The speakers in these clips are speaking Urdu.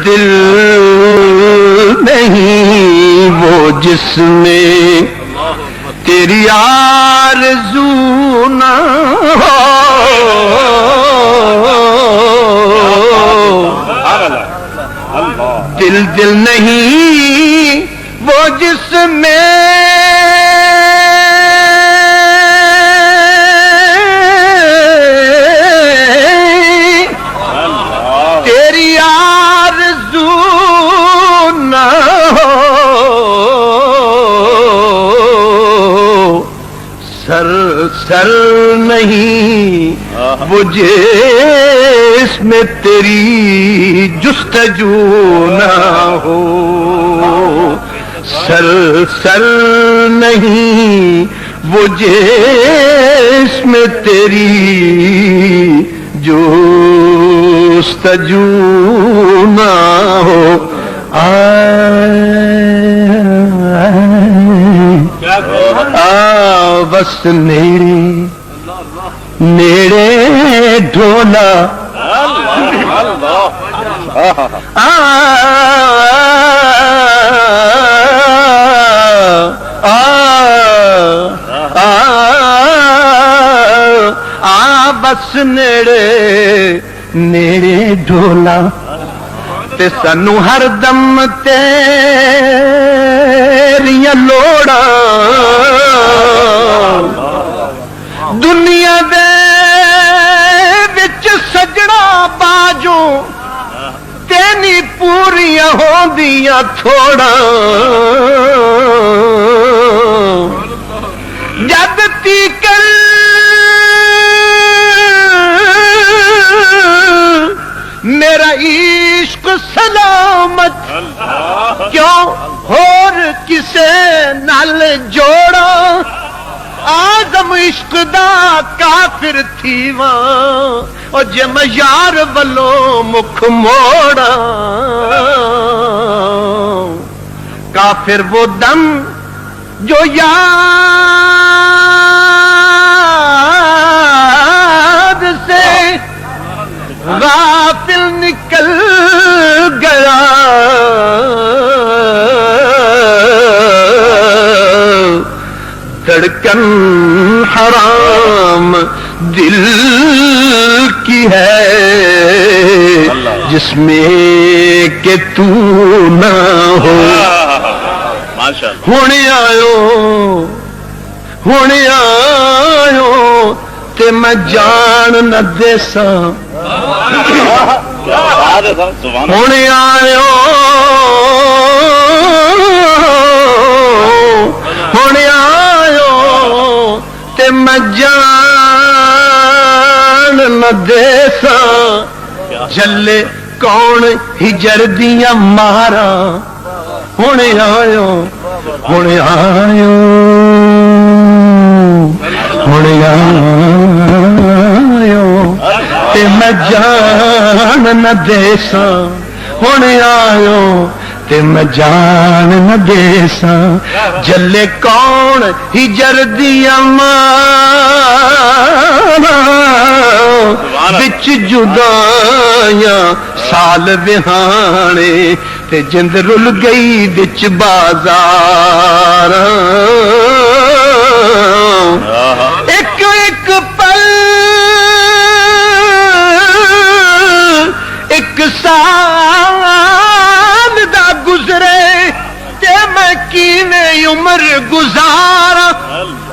دل نہیں وہ جس میں تیری آرزو نہ ہو، دل دل نہیں وہ جس میں تیری آرزو نہ ہو، سر نہیں وہ جس میں تیری جستجو نہ ہو، سر نہیں وہ جس میں تیری جستجو نہ ہو، بس نیڑے ڈھولا بس نیڑے ڈھولا تے سانو ہر دم تیریاں لوڑاں دنیا دے وچ سجڑا باجوں تینی پوریاں ہوندیاں تھوڑا، جد تیکر میرا عشق سلامت کیوں ہور کسے نال جوڑا، آدم عشق دا کافر تھیواں او جے میں یار ولوں مکھ موڑا، کافر وہ دم جو یاد سے غافل نکل گیا، دھڑکن حرام دل کی ہے جس میں کہ تو نہ ہو، ہونے آیو تے میں جان نہ دے ساں، ہونے آیو تے میں جان نہ دے ساں، جلے کون ہجر دیاں مارا، ہونے آیو تے میں جان نہ دے ساں، ہونے آیو تے میں جان نہ دے ساں، جلے کون ہجر دیاں مارا، بچ جدائیاں سال وہانے تے جند رل گئی بچ بازار، ایک ایک پل ایک سال دا گزرے تے میں کیویں عمر گزارا،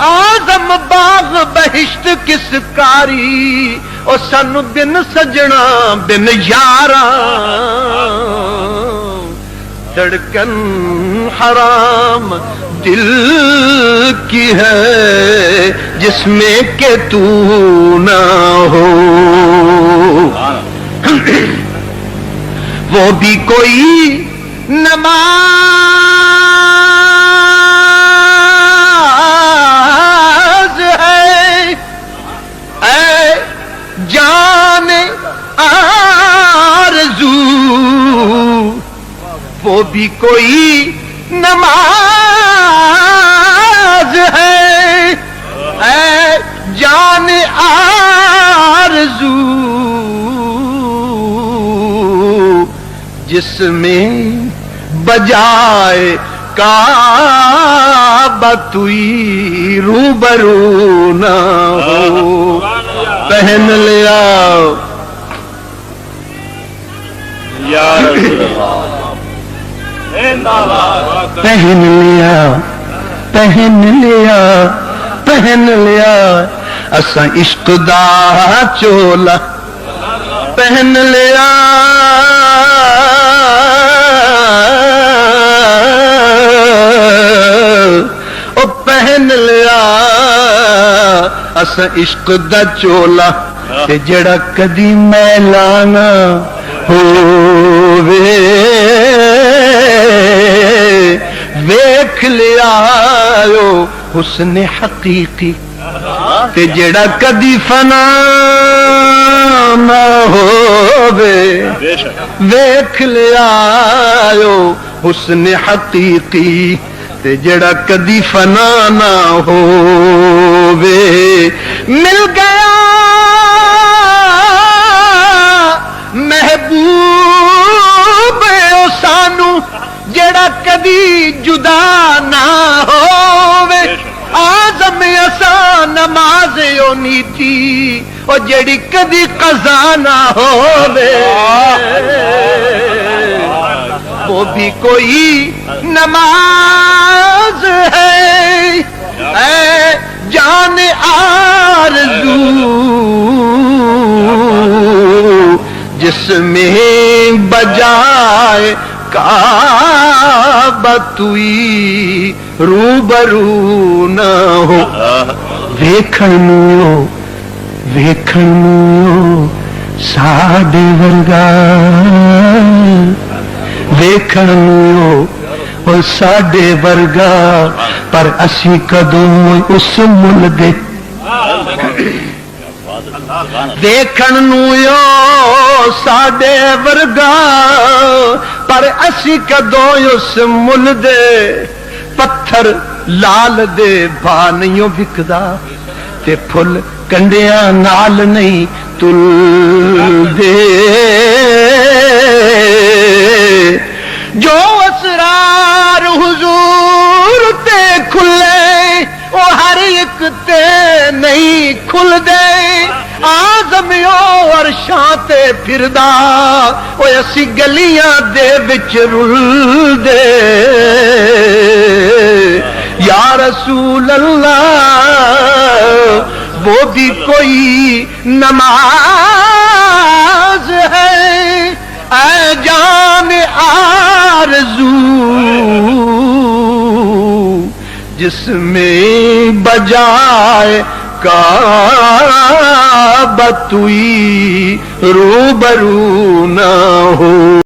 آزم باغ بہشت کس کاری او سانو بن سجنا بن یارا، دھڑکن حرام دل کی ہے جس میں کہ تو نہ ہو، وہ بھی کوئی نماز ہے، اے جان آرزو، وہ بھی کوئی نماز ہے، اے جان آرزو، جس میں بجائے کعبہ توئی روبرو نہ ہو پہن لیا یا رسول اللہ پہن لیا پہن لیا پہن لیا اساں عشق دا چولا پہن لیا او پہن لیا اساں عشق دا چولا تے جڑا کدی میلا نہ ہووے ویکھ لیا حسن حقیقی تے جڑا کدی فنا نہ ہووے ویکھ لیا حسن حقیقی تے جڑا کدی فنا نہ ہووے مل گیا محبوب سانو جڑا کدی جدا نہ ہووے آزم اساں نماز ہونی تھی او جڑی کدی قضا نہ ہووے وہ بھی کوئی نماز ہے اے جان آرزو جس میں بجائے کعبہ توئی روبرو نہ ہو ویکھن نوں ساڈے ورگا ویکھن نوں او ساڈے ورگا پر اسی کدوں اس مل دے دیکھن نوں ساڈے ورگا پر اسی کدوں اس مل دے پتھر لال دے بھا نہیں وکدا تے پھل کنڈیاں نال نہیں تل دے جو اسرار حضور تے کھلے وہ ہر ایک تے نہیں کھل دے آزمیو عرشاں تے پھردا وہ اسی گلیاں دے وچ رل دے یا رسول اللہ وہ بھی کوئی نماز ہے اے جان آرزو جس میں بجائے کعبہ توئی روبرو نہ ہو